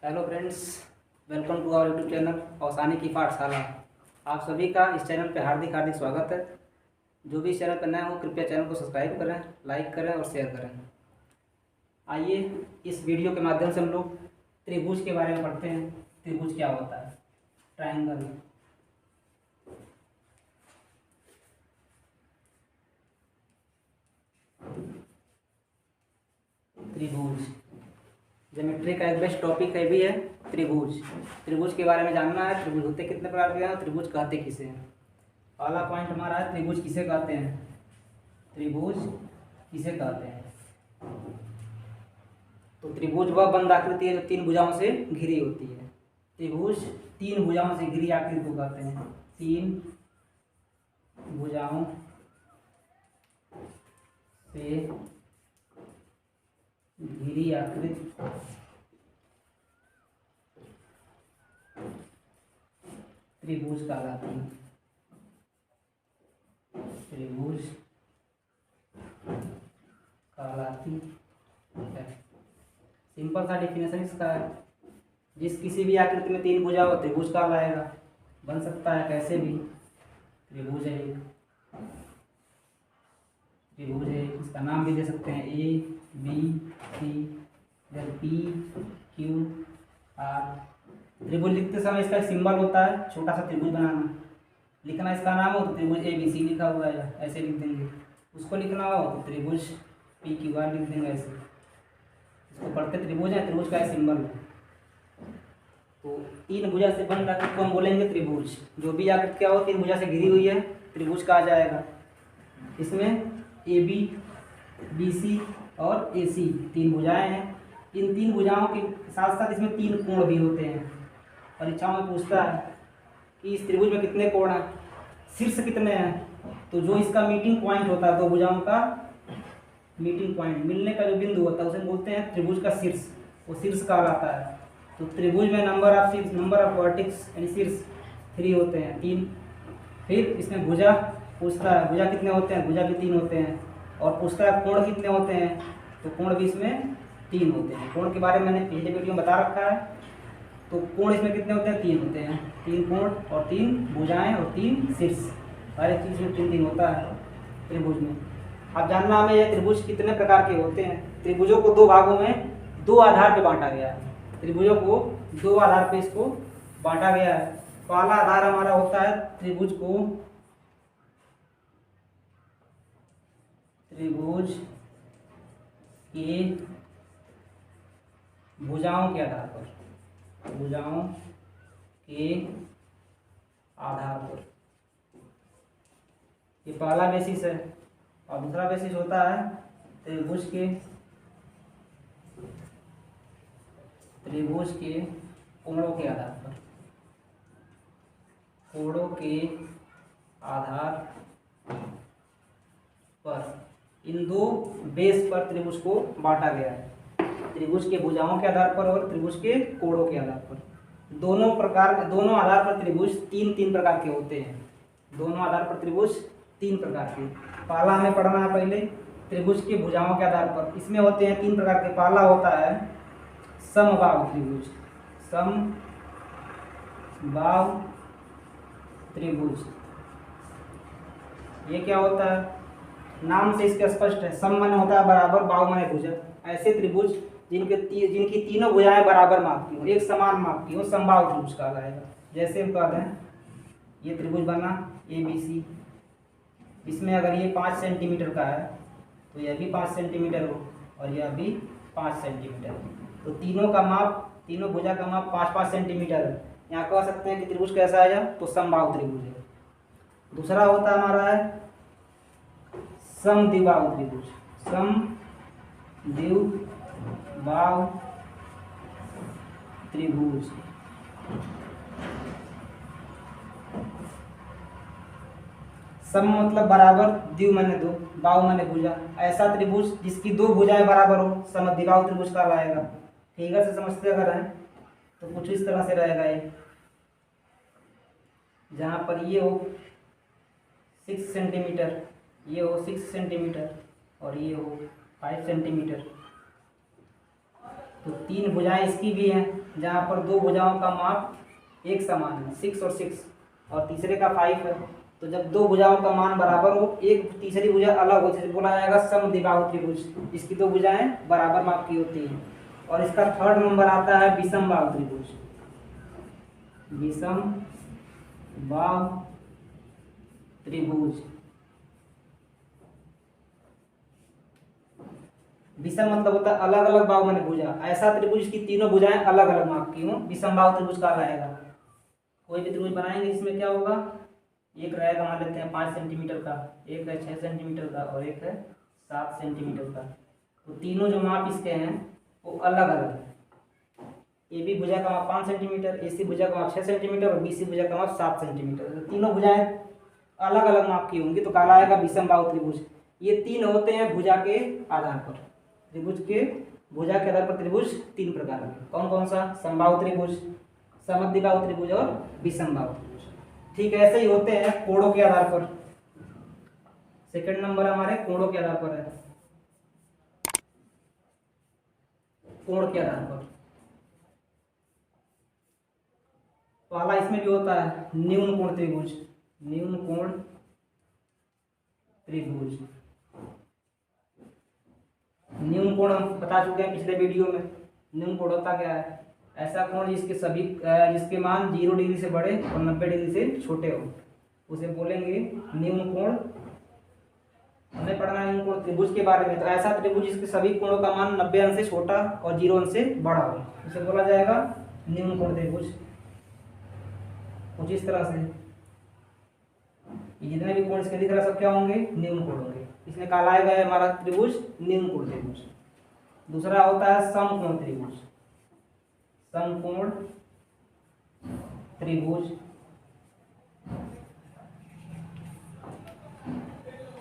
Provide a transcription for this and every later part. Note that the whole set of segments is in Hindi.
Hello friends, welcome to our YouTube channel Ausani की पाठशाला। आप सभी का इस चैनल पे हार्दिक हार्दिक स्वागत है। जो भी इस चैनल पर नए हो कृपया चैनल को सब्सक्राइब करें, लाइक करें और शेयर करें। आइए इस वीडियो के माध्यम से हम लोग त्रिभुज के बारे में पढ़ते हैं। त्रिभुज क्या होता है? ट्रायंगल। त्रिभुज ज्योमेट्री का एक बेस्ट टॉपिक है भी है त्रिभुज। त्रिभुज के बारे में जानना है। त्रिभुज होते कितने प्रकार के हैं, त्रिभुज कहते किसे हैं। पहला पॉइंट हमारा है त्रिभुज किसे कहते हैं। त्रिभुज किसे कहते हैं? तो त्रिभुज वह बंद आकृति है जो तीन भुजाओं से घिरी होती है। त्रिभुज तीन भुजाओं से घिरी आकृति को कहते हैं। तीन भुजाओं से घिरी आकृति त्रिभुज कहलाती है। त्रिभुज कहलाती है। सिंपल सा डेफिनेशन इसका है, जिस किसी भी आकृति में तीन भुजा हो त्रिभुज कहलाएगा। बन सकता है कैसे भी। त्रिभुज है एक, त्रिभुज है इसका नाम भी दे सकते हैं ए बी सी, इधर पी क्यू आर। त्रिभुज लिखते समय इसका एक सिंबल होता है, छोटा सा त्रिभुज बनाना। लिखना इसका नाम हो तो त्रिभुज ए बी सी लिखा हुआ है ऐसे लिख देंगे। उसको लिखना हो तो त्रिभुज पी क्यू आर लिख देंगे ऐसे। इसको पढ़ते त्रिभुज है, त्रिभुज का एक सिंबल है। तो तीन भुजा से बन आकृति को हम बोलेंगे त्रिभुज। जो भी आकृति क्या हो तीन भुजा से घिरी हुई है त्रिभुज कहा जाएगा। इसमें ए बी बी सी और ए सी तीन भुजाएं हैं। इन तीन भुजाओं के साथ साथ इसमें तीन कोण भी होते हैं। परीक्षाओं में पूछता है कि इस त्रिभुज में कितने कोण हैं, शीर्ष कितने हैं। तो जो इसका मीटिंग पॉइंट होता है, दो भुजाओं का मीटिंग पॉइंट, मिलने का जो बिंदु होता है उसे बोलते हैं त्रिभुज का शीर्ष। वो शीर्ष कहलाता है। तो त्रिभुज में नंबर ऑफ वर्टेक्स यानी शीर्ष 3 होते हैं, 3। फिर इसमें भुजा पूछता है, भुजा कितने होते हैं, भुजा भी 3 होते हैं। और पूछता है कोण कितने होते हैं, तो कोण भी इसमें 3 होते हैं। कोण के बारे में मैंने पिछले वीडियो में बता रखा है। तो कोण इसमें कितने होते हैं, 3 होते हैं। 3 कोण और 3 भुजाएं और 3 शीर्ष, हर एक चीज़ में 3 होता है त्रिभुज में। अब जानना हमें यह त्रिभुज कितने प्रकार के होते हैं। त्रिभुजों को दो भागों में दो आधार पे बांटा गया है। त्रिभुजों को दो आधार पे इसको बांटा गया है। पहला आधार हमारा होता है त्रिभुज के भुजाओं के आधार पर, भुजाओं के आधार पर ये पहला बेसिस है। और दूसरा बेसिस होता है त्रिभुज के कोणों के आधार पर। कोणों के आधार पर इन दो बेस पर त्रिभुज को बांटा गया है। त्रिभुज के भुजाओं के आधार पर और त्रिभुज के कोणों के आधार पर। दोनों आधार पर त्रिभुज तीन प्रकार के होते हैं। दोनों आधार पर त्रिभुज 3 प्रकार के। पहला हमें पढ़ना है पहले त्रिभुज के भुजाओं के आधार पर। इसमें होते हैं 3 प्रकार के। पहला होता है समबाहु त्रिभुज। समबाहु त्रिभुज ये क्या होता है, नाम से इसका स्पष्ट है। सम माने होता है बराबर, बाहु माने भुजा। ऐसे त्रिभुज जिनकी तीनों भुजाएं बराबर माप की हो, एक समान माप की हो, समबाहु त्रिभुज कहलाएगा। जैसे हम कहते हैं ये त्रिभुज बना ए बी सी। इसमें अगर ये 5 सेंटीमीटर का है तो यह भी 5 सेंटीमीटर हो और यह भी 5 सेंटीमीटर हो। तो तीनों का माप, तीनों भुजा का माप 5-5 सेंटीमीटर है। यहाँ कह सकते हैं कि त्रिभुज कैसा आया, तो समबाहु त्रिभुज है। दूसरा होता हमारा है समद्विबाहु त्रिभुज। समद्विबाहु त्रिभुज सम मतलब बराबर, द्वि माने दो, बाहु माने भुजा। ऐसा त्रिभुज जिसकी दो भुजाएं बराबर हो समद्विबाहु त्रिभुज कहलाएगा। फिगर से समझते अगर हैं तो कुछ इस तरह से रहेगा। ये जहाँ पर ये हो 6 सेंटीमीटर, ये हो 6 सेंटीमीटर और ये हो 5 सेंटीमीटर। तो 3 भुजाएं इसकी भी हैं, जहाँ पर 2 भुजाओं का माप एक समान है, 6 और 6, और तीसरे का 5 है। तो जब 2 भुजाओं का मान बराबर हो, एक तीसरी भुजा अलग हो, जैसे बोला जाएगा समद्विबाहु त्रिभुज, इसकी 2 भुजाएं बराबर माप की होती हैं। और इसका थर्ड नंबर आता है विषमबाहु त्रिभुज। विषमबाहु त्रिभुज, विषम मतलब होता है अलग अलग बाहु माने भुजा, ऐसा त्रिभुज की तीनों भुजाएं अलग अलग माप की हो, विषमबाहु त्रिभुज कहलाएगा। कोई भी त्रिभुज बनाएंगे इसमें क्या होगा, एक रहेगा मान लेते हैं 5 सेंटीमीटर का, एक है 6 सेंटीमीटर का और एक है 7 सेंटीमीटर का। तो तीनों जो माप इसके हैं वो अलग अलग है। ए बी भुजा का माप 5 सेंटीमीटर, ए सी भुजा का माप 6 सेंटीमीटर और बी सी भुजा का माप 7 सेंटीमीटर। तो तीनों भुजाएं अलग अलग माप की होंगी तो कहलाएगा विषमबाहु त्रिभुज। ये 3 होते हैं भुजा के आधार पर, त्रिभुज के भुजा के आधार पर त्रिभुज 3 प्रकार के। कौन कौन सा, समबाहु त्रिभुज, समद्विबाहु त्रिभुज और विषमबाहु त्रिभुज। ठीक है, ऐसे ही होते हैं कोणों के आधार पर। सेकंड नंबर हमारे कोणों के आधार पर है, कोण के आधार पर। पहला इसमें भी होता है न्यून कोण त्रिभुज, न्यून कोण त्रिभुज। न्यून कोण हम बता चुके हैं पिछले वीडियो में। न्यून कोण होता क्या है, ऐसा कोण जिसके मान 0 डिग्री से बड़े और 90 डिग्री से छोटे हो, उसे बोलेंगे न्यून कोण। हमें पढ़ना है न्यून कोण त्रिभुज के बारे में। तो ऐसा त्रिभुज जिसके सभी कोणों का मान 90 अंश से छोटा और 0 अंश से बड़ा हो, उसे बोला जाएगा न्यून कोण त्रिभुज। कुछ इस तरह से जितने भी कोण इसके दिख रहा सब क्या होंगे, न्यून कोण होंगे। इसमें कहलाएगा हमारा त्रिभुज न्यून कोण त्रिभुज। दूसरा होता है समकोण त्रिभुज, समकोण त्रिभुज।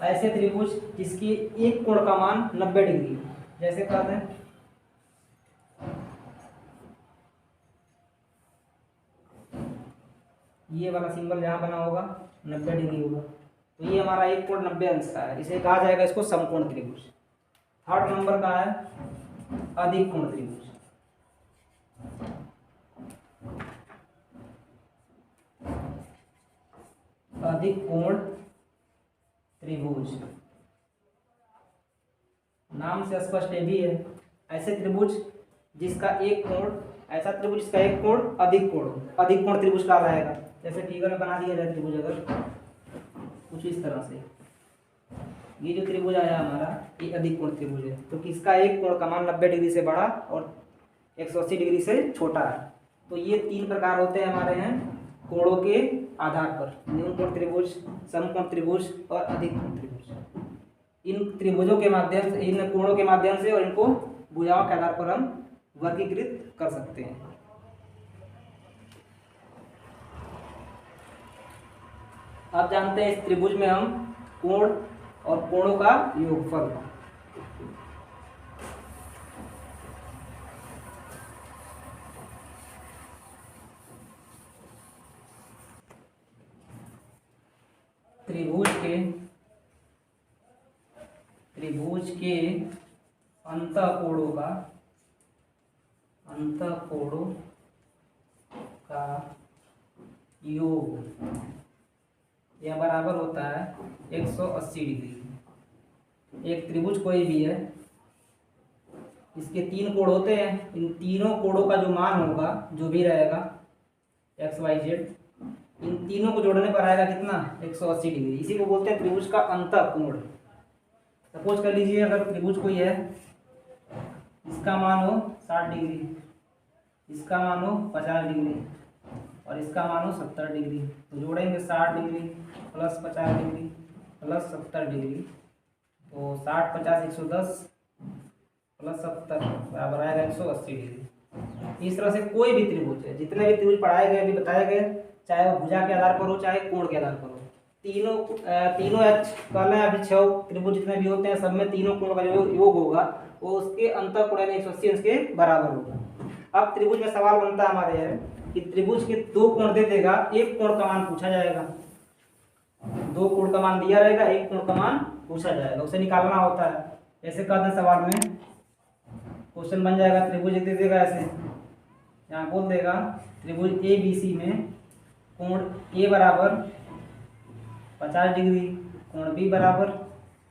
ऐसे त्रिभुज जिसकी एक कोण का मान 90 डिग्री, जैसे कहते हैं ये वाला सिंबल जहां बना होगा 90 डिग्री होगा, तो ये हमारा एक कोण 90 अंश का है, इसे कहा जाएगा इसको समकोण त्रिभुज। थर्ड नंबर का है अधिक कोण त्रिभुज। अधिक कोण त्रिभुज, नाम से स्पष्ट ये भी है, ऐसे त्रिभुज जिसका एक कोण, ऐसा त्रिभुज जिसका एक कोण अधिक कोण, अधिक कोण त्रिभुज कहलाएगा। जैसे फिगर में बना दिया जाए त्रिभुज अगर कुछ इस तरह से, ये जो त्रिभुज आया हमारा ये अधिक कोण त्रिभुज है, तो किसका एक कोण का मान 90 डिग्री से बड़ा और 180 डिग्री से छोटा है। तो ये 3 प्रकार होते हैं हमारे यहाँ कोणों के आधार पर, न्यून कोण त्रिभुज, समकोण त्रिभुज और अधिक कोण त्रिभुज। इन त्रिभुजों के माध्यम से, इन कोणों के माध्यम से और इनको भुजाओं के आधार पर हम वर्गीकृत कर सकते हैं। अब जानते हैं इस त्रिभुज में हम कोण और कोणों का योगफल। त्रिभुज के अंतःकोणों का योग यह बराबर होता है 180 डिग्री। एक त्रिभुज कोई भी है, इसके 3 कोण होते हैं, इन तीनों कोणों का जो मान होगा, जो भी रहेगा एक्स वाई जेड, इन तीनों को जोड़ने पर आएगा कितना, 180 डिग्री। इसी को बोलते हैं त्रिभुज का अंतःकोण। सपोज कर लीजिए अगर त्रिभुज कोई है, इसका मान हो 60 डिग्री, इसका मान हो 50 डिग्री और इसका मान हो 70 डिग्री, तो जोड़ेंगे 60 degree plus 50 degree plus 70 degree, तो 60 50 110 प्लस 70 बराबर आएगा 180 डिग्री। इस तरह से कोई भी त्रिभुज है, जितने भी त्रिभुज पढ़ाए गए अभी बताए गए, चाहे वो भुजा के आधार पर हो चाहे कोण के आधार पर हो, तीनों कहना है अभी 6 त्रिभुज जितने भी होते हैं, सब में तीनों कोण का जो योग होगा वो उसके अंतःकोण यानी 180 अंश के बराबर होगा। अब त्रिभुज में सवाल बनता है हमारे यहाँ कि त्रिभुज के 2 कोण दे देगा, एक कोण का मान पूछा जाएगा, 2 कोण का मान दिया रहेगा, एक कोण का मान पूछा जाएगा, उसे निकालना होता है। ऐसे कहते हैं सवाल में क्वेश्चन बन जाएगा, त्रिभुज दे देगा ऐसे, यहाँ बोल देगा त्रिभुज ए बी सी में कोण ए बराबर 50 डिग्री, कोण बी बराबर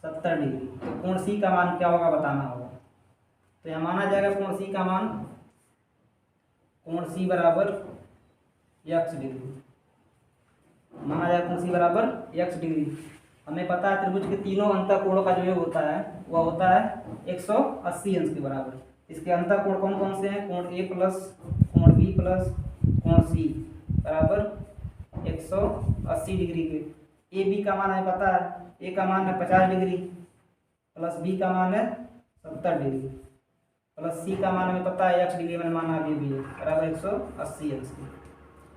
70 डिग्री, तो कोण सी का मान क्या होगा बताना होगा। तो यहाँ माना जाएगा कोण सी का मान, कोण सी बराबर x डिग्री, माना जाएगा कोण सी बराबर x डिग्री। हमें पता है त्रिभुज के तीनों अंतःकोणों का जो योग होता है वह होता है 180 अंश के बराबर। इसके अंतःकोण कौन कौन से हैं, कोण ए प्लस कोण बी प्लस कोण सी बराबर 180 डिग्री के। ए बी का मान हमें पता है, ए का मान है 50 डिग्री प्लस बी का मान है 70 डिग्री प्लस सी का मान हमें पता है x डिग्री, मैंने माना अभी भी है, बराबर 180 अंश की।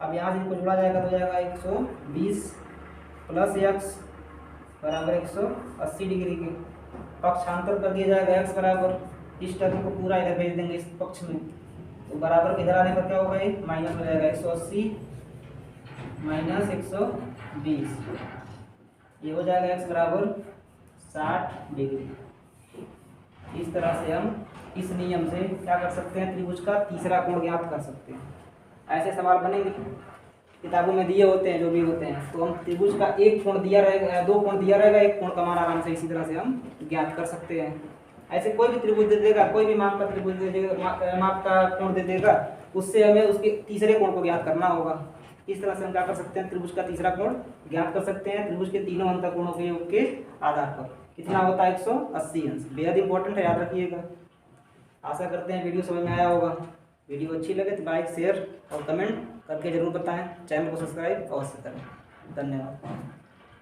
अब यहाँ से इनको जोड़ा जाएगा तो जाएगा 120 प्लस x बराबर 180 डिग्री के। पक्षांतर कर दिया जाएगा x बराबर, इस टर्म को पूरा इधर भेज देंगे इस पक्ष में, तो बराबर इधर आने पर क्या होगा, ये माइनस हो जाएगा 180 माइनस 120, ये हो जाएगा x बराबर 60 डिग्री। इस तरह से हम इस नियम से क्या कर सकते हैं, त्रिभुज का तीसरा कोण ज्ञात कर सकते हैं। ऐसे सवाल बनेंगे, किताबों में दिए होते हैं जो भी होते हैं, तो हम त्रिभुज का एक कोण दिया रहेगा, दो कोण दिया रहेगा, एक कोण का मान आराम से इसी तरह से हम ज्ञात कर सकते हैं। ऐसे कोई भी त्रिभुज दे देगा, कोई भी माप का त्रिभुज दे देगा, माप का कोण दे देगा, उससे हमें उसके तीसरे कोण को ज्ञात करना होगा। इस तरह से हम क्या कर सकते हैं, त्रिभुज का तीसरा कोण ज्ञात कर सकते हैं त्रिभुज के तीनों अंतःकोणों के योग के आधार पर। कितना होता है, 180 अंश। बेहद इंपॉर्टेंट है, याद रखिएगा। आशा करते हैं वीडियो समझ में आया होगा। वीडियो अच्छी लगे तो लाइक शेयर और कमेंट करके जरूर बताएं। चैनल को सब्सक्राइब अवश्य करें। धन्यवाद।